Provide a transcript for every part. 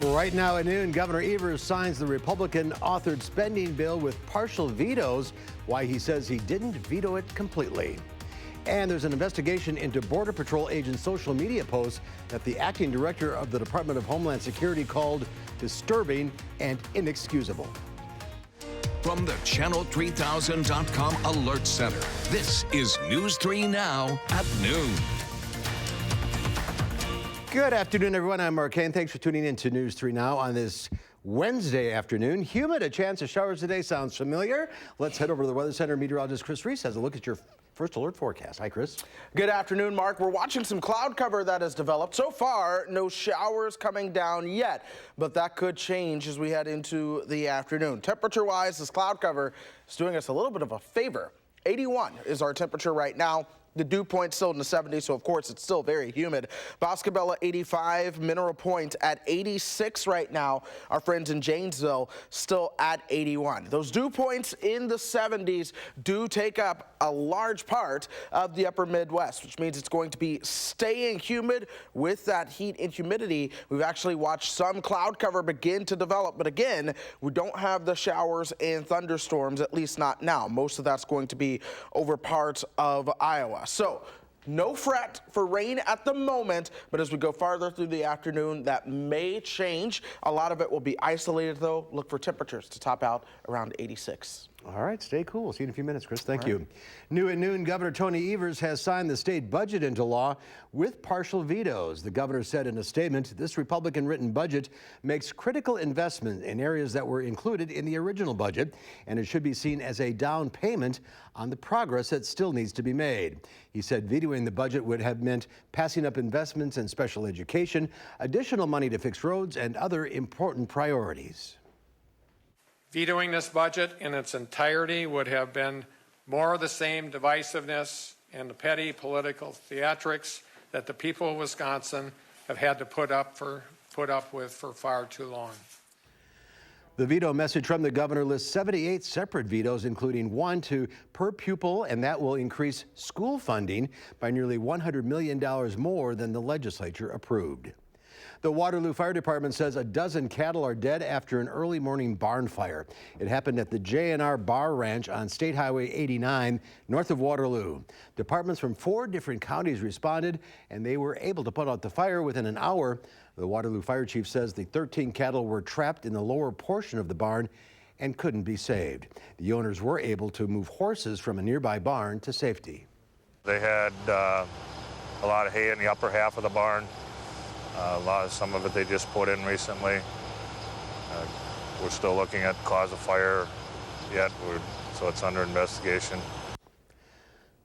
Right now at noon, Governor Evers signs the Republican-authored spending bill with partial vetoes. Why he says he didn't veto it completely. And there's an investigation into Border Patrol agent social media posts that the acting director of the Department of Homeland Security called disturbing and inexcusable. From the Channel3000.com Alert Center, this is News 3 Now at noon. Good afternoon, everyone. I'm Mark Kane. Thanks for tuning in to News 3 Now on this Wednesday afternoon. Humid, a chance of showers today. Sounds familiar. Let's head over to the Weather Center. Meteorologist Chris Reese has a look at your first alert forecast. Hi, Chris. Good afternoon, Mark. We're watching some cloud cover that has developed. So far, no showers coming down yet, but that could change as we head into the afternoon. Temperature-wise, this cloud cover is doing us a little bit of a favor. 81 is our temperature right now. The dew point still in the 70s, so of course it's still very humid. Boscobella 85, Mineral Point at 86 right now. Our friends in Janesville still at 81. Those dew points in the 70s do take up a large part of the upper Midwest, which means it's going to be staying humid with that heat and humidity. We've actually watched some cloud cover begin to develop, but again, we don't have the showers and thunderstorms, at least not now. Most of that's going to be over parts of Iowa. So no fret for rain at the moment, but as we go farther through the afternoon, that may change. A lot of it will be isolated, though. Look for temperatures to top out around 86. All right, stay cool. We'll see you in a few minutes, Chris. Thank you. New at noon, Governor Tony Evers has signed the state budget into law with partial vetoes. The governor said in a statement, this Republican-written budget makes critical investment in areas that were included in the original budget, and it should be seen as a down payment on the progress that still needs to be made. He said vetoing the budget would have meant passing up investments in special education, additional money to fix roads, and other important priorities. Vetoing this budget in its entirety would have been more of the same divisiveness and the petty political theatrics that the people of Wisconsin have had to put up with for far too long. The veto message from the governor lists 78 separate vetoes, including one to per pupil, and that will increase school funding by nearly $100 million more than the legislature approved. The Waterloo Fire Department says a dozen cattle are dead after an early morning barn fire. It happened at the J&R Bar Ranch on State Highway 89, north of Waterloo. Departments from 4 different counties responded, and they were able to put out the fire within an hour. The Waterloo Fire Chief says the 13 cattle were trapped in the lower portion of the barn and couldn't be saved. The owners were able to move horses from a nearby barn to safety. They had a lot of hay in the upper half of the barn. Some of it they just put in recently. We're still looking at cause of fire yet, so it's under investigation.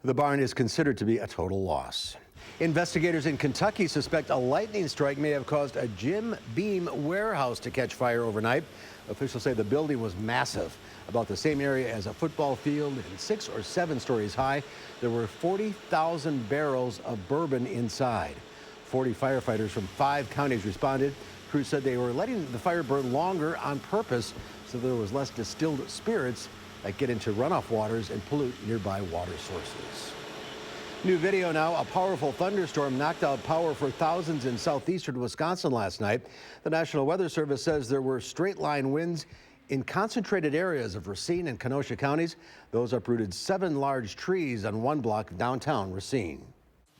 The barn is considered to be a total loss. Investigators in Kentucky suspect a lightning strike may have caused a Jim Beam warehouse to catch fire overnight. Officials say the building was massive, about the same area as a football field and 6 or 7 stories high. There were 40,000 barrels of bourbon inside. 40 firefighters from 5 counties responded. Crews said they were letting the fire burn longer on purpose so there was less distilled spirits that get into runoff waters and pollute nearby water sources. New video now. A powerful thunderstorm knocked out power for thousands in southeastern Wisconsin last night. The National Weather Service says there were straight-line winds in concentrated areas of Racine and Kenosha counties. Those uprooted 7 large trees on one block of downtown Racine.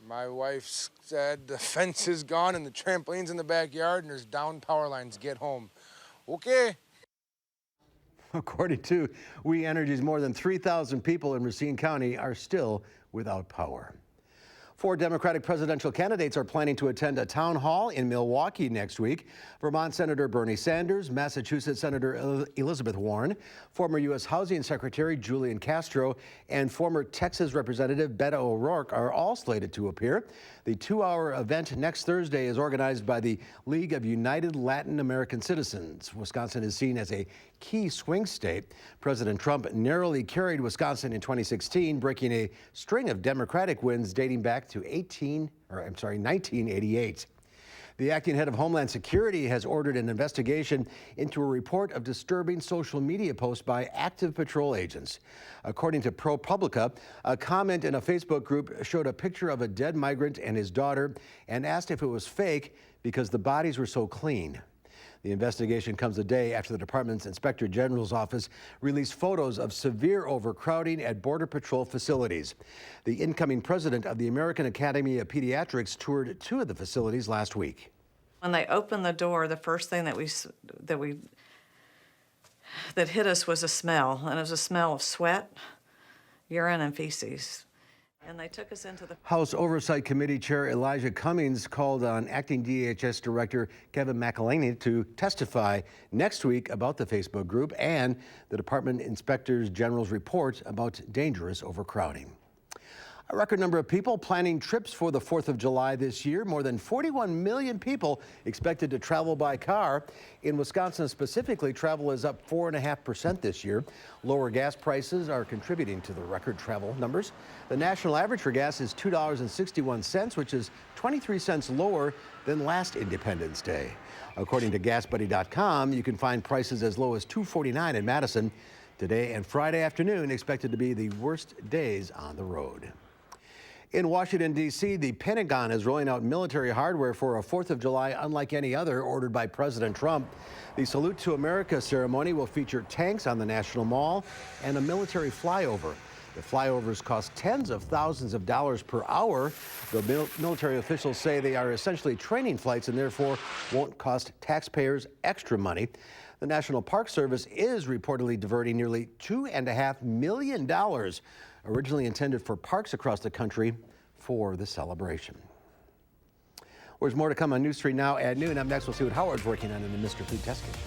My wife said the fence is gone and the trampoline's in the backyard and there's down power lines. Get home. Okay. According to We Energy's, more than 3,000 people in Racine County are still without power. 4 Democratic presidential candidates are planning to attend a town hall in Milwaukee next week. Vermont Senator Bernie Sanders, Massachusetts Senator Elizabeth Warren, former U.S. Housing Secretary Julian Castro, and former Texas Representative Beto O'Rourke are all slated to appear. The 2-hour event next Thursday is organized by the League of United Latin American Citizens. Wisconsin is seen as a key swing state. President Trump narrowly carried Wisconsin in 2016, breaking a string of Democratic wins dating back to 1988. The acting head of Homeland Security has ordered an investigation into a report of disturbing social media posts by active patrol agents. According to ProPublica, a comment in a Facebook group showed a picture of a dead migrant and his daughter and asked if it was fake because the bodies were so clean. The investigation comes a day after the department's Inspector General's office released photos of severe overcrowding at Border Patrol facilities. The incoming president of the American Academy of Pediatrics toured 2 of the facilities last week. When they opened the door, the first thing that hit us was a smell, and it was a smell of sweat, urine, and feces. And they took us into the House Oversight Committee Chair Elijah Cummings called on acting DHS Director Kevin McElhaney to testify next week about the Facebook group and the Department Inspector General's report about dangerous overcrowding. A record number of people planning trips for the 4th of July this year. More than 41 million people expected to travel by car. In Wisconsin specifically, travel is up 4.5% this year. Lower gas prices are contributing to the record travel numbers. The national average for gas is $2.61, which is 23 cents lower than last Independence Day. According to GasBuddy.com, you can find prices as low as $2.49 in Madison. Today and Friday afternoon expected to be the worst days on the road. In Washington, D.C., the Pentagon is rolling out military hardware for a 4th of July unlike any other ordered by President Trump. The Salute to America ceremony will feature tanks on the National Mall and a military flyover. The flyovers cost tens of thousands of dollars per hour. The military officials say they are essentially training flights and therefore won't cost taxpayers extra money. The National Park Service is reportedly diverting nearly $2.5 million, originally intended for parks across the country, for the celebration. There's more to come on News 3 Now at noon. Up next, we'll see what Howard's working on in the Mr. Food Test Kitchen.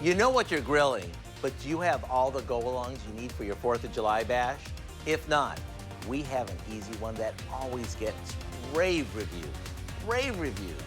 You know what you're grilling, but do you have all the go-alongs you need for your 4th of July bash? If not, we have an easy one that always gets rave reviews. Rave reviews.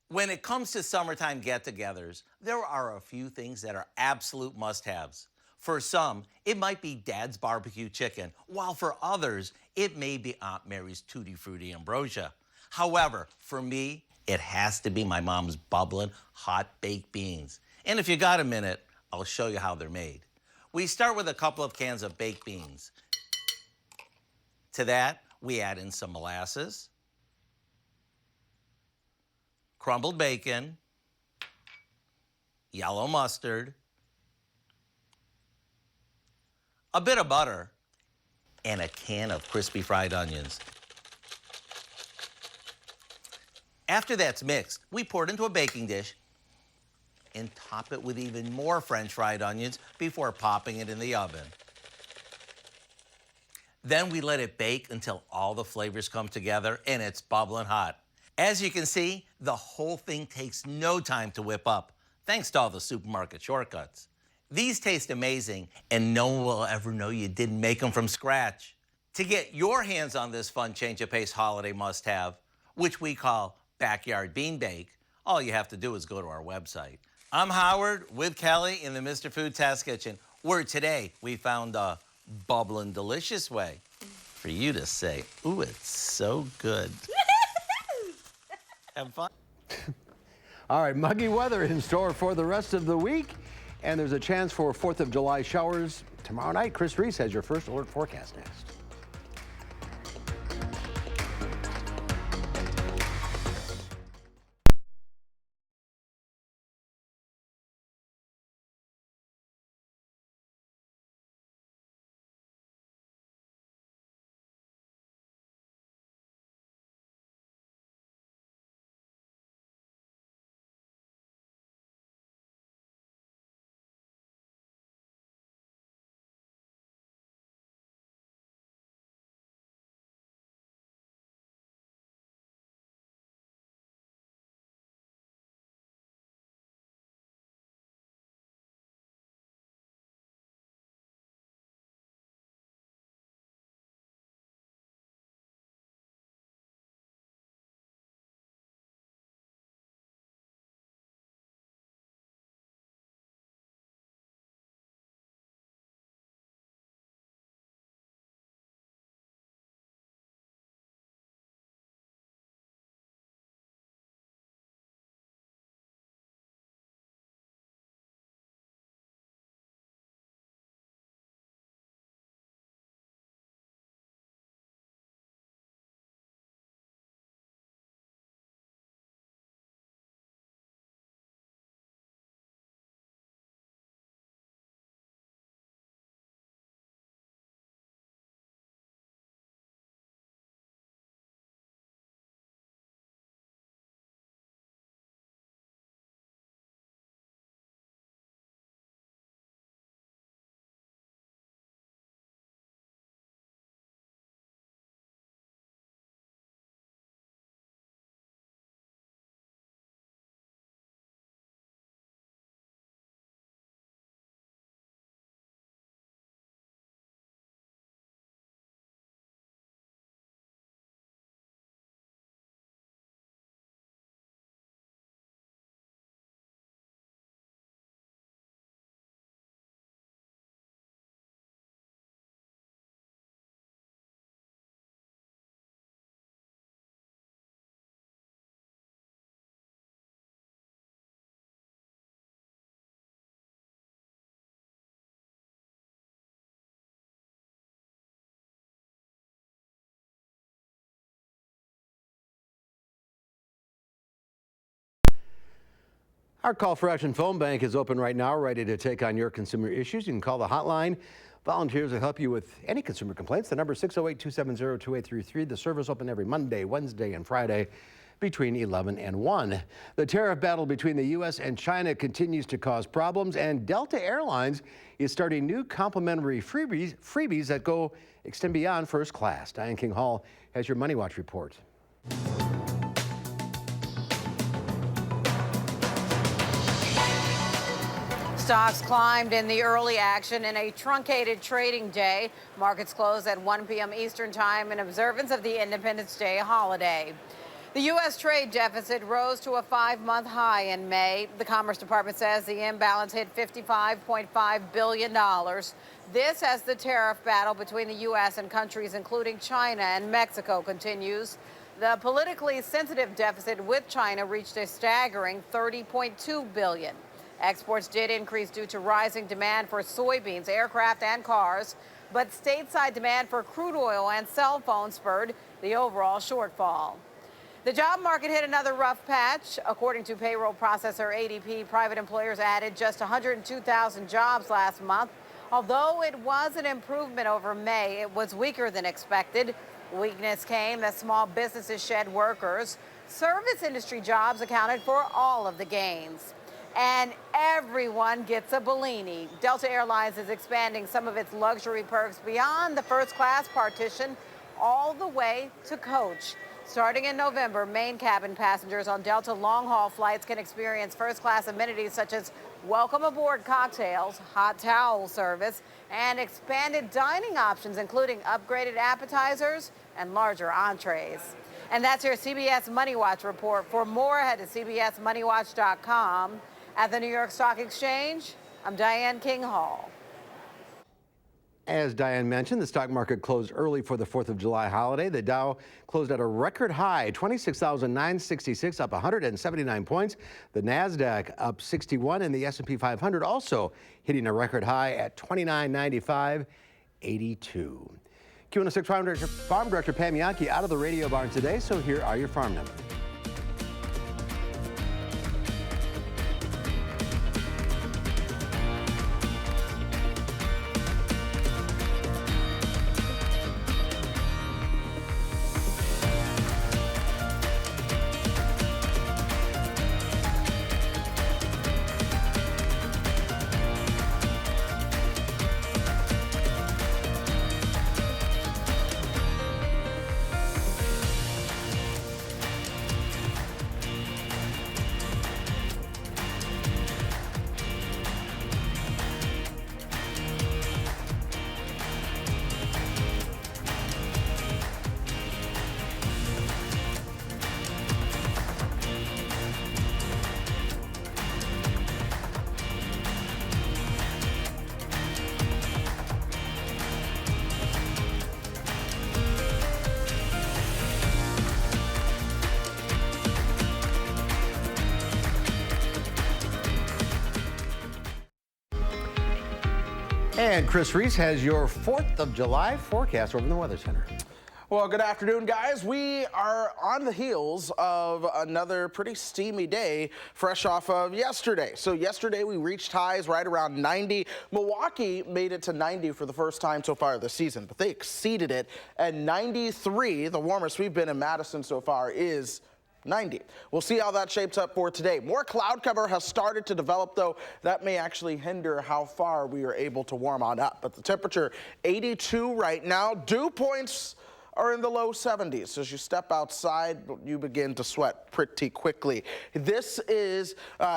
When it comes to summertime get-togethers, there are a few things that are absolute must-haves. For some, it might be Dad's barbecue chicken, while for others, it may be Aunt Mary's Tutti Frutti Ambrosia. However, for me, it has to be my mom's bubbling hot baked beans. And if you got a minute, I'll show you how they're made. We start with a couple of cans of baked beans. To that, we add in some molasses, crumbled bacon, yellow mustard, a bit of butter, and a can of crispy fried onions. After that's mixed, we pour it into a baking dish and top it with even more French fried onions before popping it in the oven. Then we let it bake until all the flavors come together and it's bubbling hot. As you can see, the whole thing takes no time to whip up, thanks to all the supermarket shortcuts. These taste amazing, and no one will ever know you didn't make them from scratch. To get your hands on this fun change of pace holiday must-have, which we call Backyard Bean Bake, all you have to do is go to our website. I'm Howard with Kelly in the Mr. Food Test Kitchen, where today we found a bubbling delicious way for you to say, ooh, it's so good. Have fun. All right, muggy weather in store for the rest of the week, and there's a chance for 4th of July showers tomorrow night. Chris Reese has your first alert forecast next. Our Call for Action phone bank is open right now, ready to take on your consumer issues. You can call the hotline. Volunteers will help you with any consumer complaints. The number is 608-270-2833. The service open every Monday, Wednesday, and Friday between 11 and 1. The tariff battle between the U.S. and China continues to cause problems, and Delta Airlines is starting new complimentary freebies that extend beyond first class. Diane King Hall has your Money Watch report. Stocks climbed in the early action in a truncated trading day. Markets closed at 1 p.m. Eastern Time in observance of the Independence Day holiday. The U.S. trade deficit rose to a 5-month high in May. The Commerce Department says the imbalance hit $55.5 billion. This as the tariff battle between the U.S. and countries including China and Mexico continues. The politically sensitive deficit with China reached a staggering $30.2 billion. Exports did increase due to rising demand for soybeans, aircraft, and cars, but stateside demand for crude oil and cell phones spurred the overall shortfall. The job market hit another rough patch. According to payroll processor ADP, private employers added just 102,000 jobs last month. Although it was an improvement over May, it was weaker than expected. Weakness came as small businesses shed workers. Service industry jobs accounted for all of the gains. And everyone gets a Bellini. Delta Airlines is expanding some of its luxury perks beyond the first class partition all the way to coach. Starting in November, main cabin passengers on Delta long-haul flights can experience first-class amenities such as welcome aboard cocktails, hot towel service, and expanded dining options, including upgraded appetizers and larger entrees. And that's your CBS Money Watch report. For more, head to cbsmoneywatch.com. At the New York Stock Exchange, I'm Diane King Hall. As Diane mentioned, the stock market closed early for the 4th of July holiday. The Dow closed at a record high, 26,966, up 179 points. The NASDAQ up 61, and the S&P 500 also hitting a record high at 2995.82. Q106 Farm Director Pam Yankee out of the radio barn today, so here are your farm numbers. And Chris Reese has your 4th of July forecast over in the Weather Center. Well, good afternoon, guys. We are on the heels of another pretty steamy day fresh off of yesterday. So yesterday we reached highs right around 90. Milwaukee made it to 90 for the first time so far this season, but they exceeded it at 93. The warmest we've been in Madison so far is 90. We'll see how that shapes up for today. More cloud cover has started to develop, though. That may actually hinder how far we are able to warm on up. But the temperature 82 right now. Dew points are in the low 70s. So as you step outside, you begin to sweat pretty quickly. This is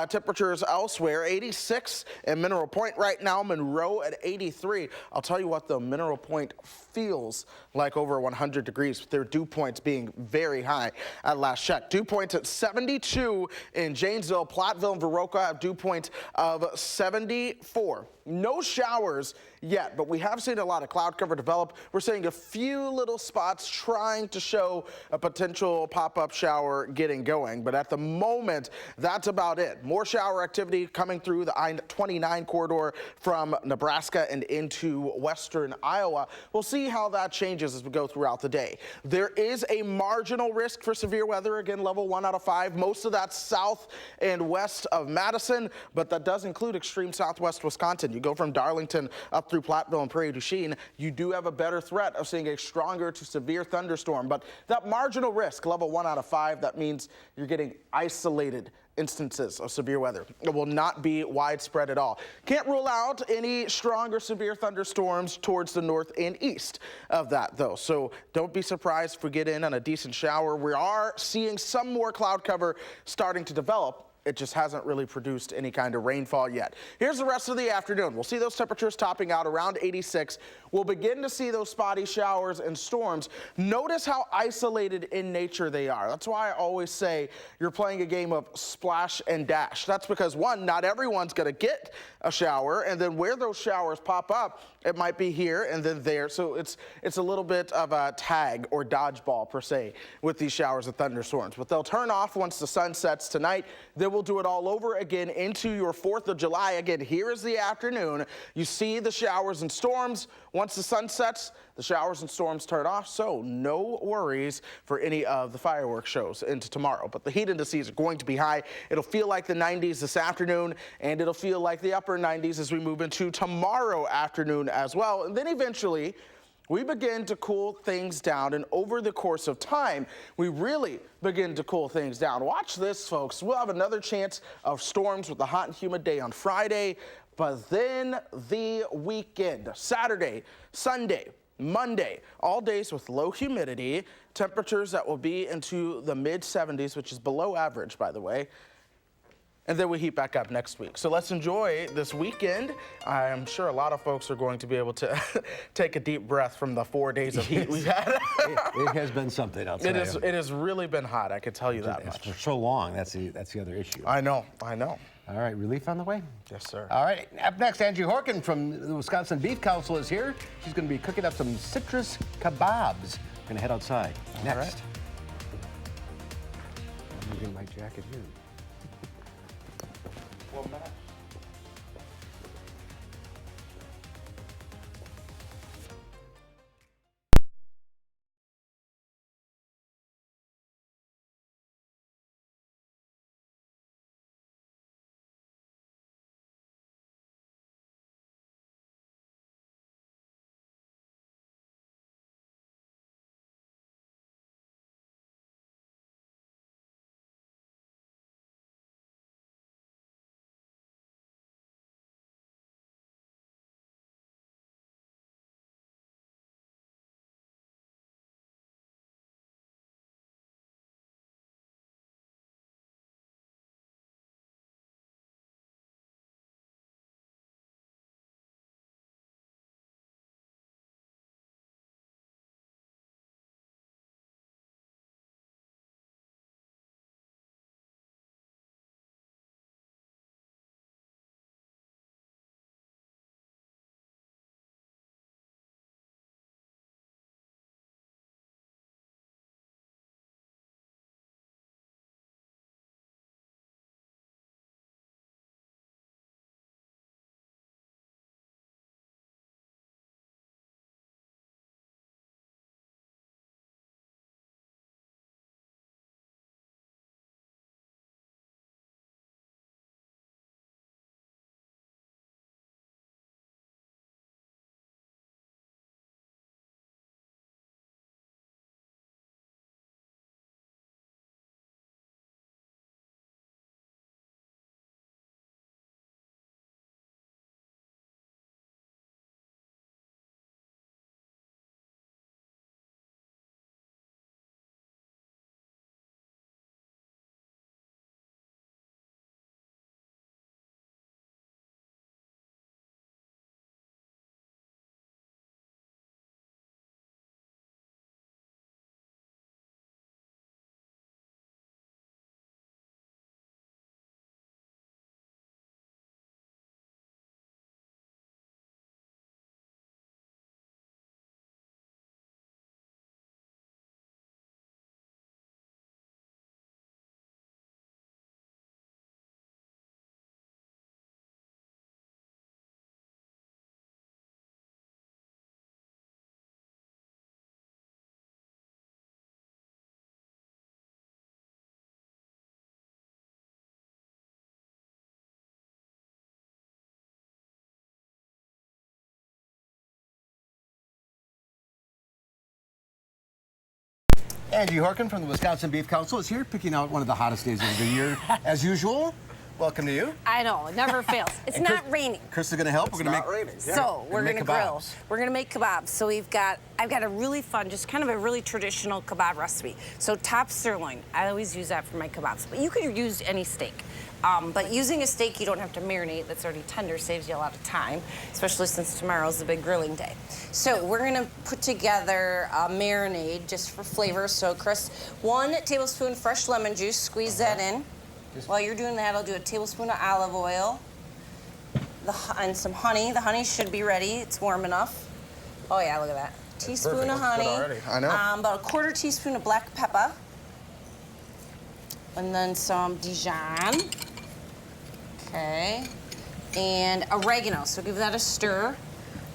temperatures elsewhere. 86 in Mineral Point right now. Monroe at 83. I'll tell you what, though, Mineral Point feels like over 100 degrees, with their dew points being very high at last check. Dew points at 72 in Janesville. Platteville and Viroqua have dew points of 74. No showers yet, but we have seen a lot of cloud cover develop. We're seeing a few little spots trying to show a potential pop-up shower getting going, but at the moment, that's about it. More shower activity coming through the I-29 corridor from Nebraska and into western Iowa. We'll see how that changes as we go throughout the day. There is a marginal risk for severe weather, again, level 1 out of 5. Most of that's south and west of Madison, but that does include extreme southwest Wisconsin. You go from Darlington up through Platteville and Prairie du Chien, you do have a better threat of seeing a stronger to severe thunderstorm. But that marginal risk, level 1 out of 5, that means you're getting isolated instances of severe weather. It will not be widespread at all. Can't rule out any stronger severe thunderstorms towards the north and east of that, though. So don't be surprised if we get in on a decent shower. We are seeing some more cloud cover starting to develop. It just hasn't really produced any kind of rainfall yet. Here's the rest of the afternoon. We'll see those temperatures topping out around 86. We'll begin to see those spotty showers and storms. Notice how isolated in nature they are. That's why I always say you're playing a game of splash and dash. That's because, one, not everyone's going to get a shower, and then where those showers pop up, it might be here and then there. So it's a little bit of a tag or dodgeball per se with these showers and thunderstorms. But they'll turn off once the sun sets tonight. Then we'll do it all over again into your 4th of July. Again, here is the afternoon. You see the showers and storms. Once the sun sets, the showers and storms turn off. So no worries for any of the fireworks shows into tomorrow. But the heat indices are going to be high. It'll feel like the 90s this afternoon, and it'll feel like the upper 90s as we move into tomorrow afternoon as well. And then eventually, we begin to cool things down, and over the course of time, we really begin to cool things down. Watch this, folks. We'll have another chance of storms with a hot and humid day on Friday, but then the weekend, Saturday, Sunday, Monday, all days with low humidity, temperatures that will be into the mid-70s, which is below average, by the way. And then we heat back up next week. So let's enjoy this weekend. I'm sure a lot of folks are going to be able to take a deep breath from the 4 days of heat we've had. It has been something, I'll tell you. It has really been hot, I can tell you that much. For so long, that's the other issue. I know. All right, relief on the way? Yes, sir. All right, up next, Angie Horkin from the Wisconsin Beef Council is here. She's going to be cooking up some citrus kebabs. We're going to head outside. Next. Right. I'm moving my jacket here. Well, Matt. Angie Horkin from the Wisconsin Beef Council is here, picking out one of the hottest days of the year, as usual. Welcome to you. I know, it never fails. It's not raining. Chris is going to help. We're going to make raining. Yeah. So we're going to grill. Kebabs. We're going to make kebabs. So I've got a really fun, just kind of a really traditional kebab recipe. So top sirloin, I always use that for my kebabs, but you could use any steak. But using a steak you don't have to marinate, that's already tender, saves you a lot of time, especially since tomorrow's the big grilling day. So we're gonna put together a marinade just for flavor. So Chris, 1 tablespoon fresh lemon juice, squeeze that in. While you're doing that, I'll do a tablespoon of olive oil and some honey. The honey should be ready, it's warm enough. Oh yeah, look at that. Teaspoon of honey. I know. About a 1/4 teaspoon of black pepper. And then some Dijon. Okay, and oregano, so give that a stir.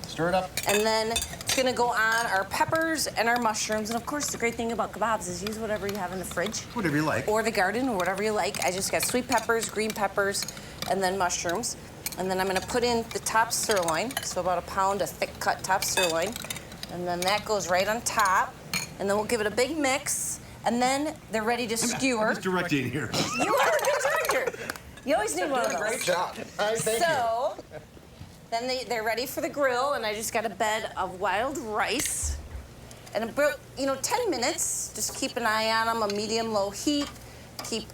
Stir it up. And then it's gonna go on our peppers and our mushrooms. And of course, the great thing about kebabs is use whatever you have in the fridge. Whatever you like. Or the garden, or whatever you like. I just got sweet peppers, green peppers, and then mushrooms. And then I'm gonna put in the top sirloin, so about 1 pound of thick cut top sirloin. And then that goes right on top. And then we'll give it a big mix. And then they're ready to skewer. I'm just directing here. You are a good director. You always need one of those. Great job. Thank you. Then they're ready for the grill, and I just got a bed of wild rice. And about, 10 minutes, just keep an eye on them, a medium-low heat. Keep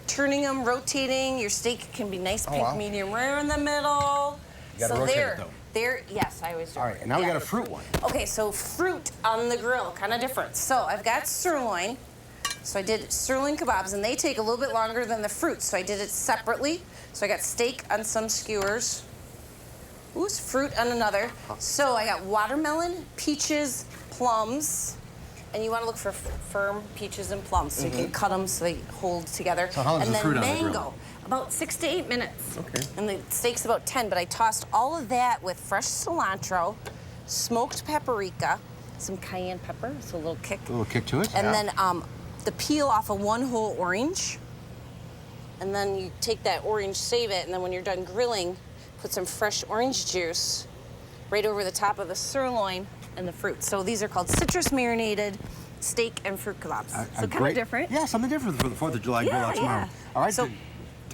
turning them, rotating. Your steak can be nice, pink, medium rare in the middle. You gotta rotate it, though. Yes, I always do. All right, and now we got a fruit one. Okay, so fruit on the grill, kind of different. So I've got sirloin. So I did sirloin kebabs, and they take a little bit longer than the fruit, so I did it separately. So I got steak on some skewers. Ooh, fruit on another. So I got watermelon, peaches, plums, and you want to look for firm peaches and plums, so you can cut them so they hold together. So how long is the fruit on the grill? Mango, about 6 to 8 minutes. Okay. And the steak's about 10, but I tossed all of that with fresh cilantro, smoked paprika, some cayenne pepper, so a little kick. A little kick to it. And then the peel off of 1 whole orange. And then you take that orange, save it, and then when you're done grilling, put some fresh orange juice right over the top of the sirloin and the fruit. So these are called citrus marinated steak and fruit kebabs. So kind of different. Yeah, something different for the 4th of July grill out tomorrow. Yeah. All right, So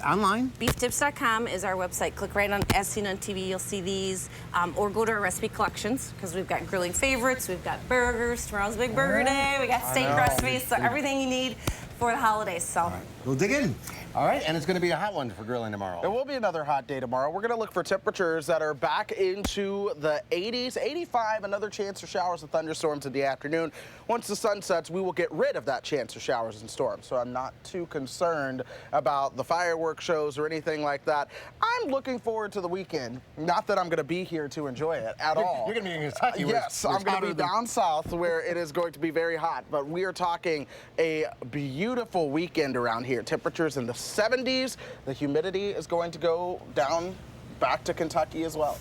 online? beeftips.com is our website. Click right on As Seen on TV, you'll see these. Or go to our recipe collections, because we've got grilling favorites, we've got burgers, tomorrow's big burger day, we got steak recipes, so everything you need for the holidays, so. All right, we'll dig in. All right, and it's going to be a hot one for grilling tomorrow. It will be another hot day tomorrow. We're going to look for temperatures that are back into the 80s, 85, another chance for showers and thunderstorms in the afternoon. Once the sun sets, we will get rid of that chance for showers and storms. So I'm not too concerned about the fireworks shows or anything like that. I'm looking forward to the weekend. Not that I'm going to be here to enjoy it at all. You're going to be in Kentucky. Yes, I'm going to be down south where it is going to be very hot. But we are talking a beautiful weekend around here. Temperatures in the 70s. The humidity is going to go down back to Kentucky as well.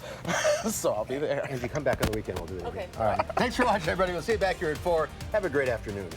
So I'll be there. As you come back on the weekend, we'll do it. Okay. All right. Thanks for watching, everybody. We'll see you back here at 4. Have a great afternoon.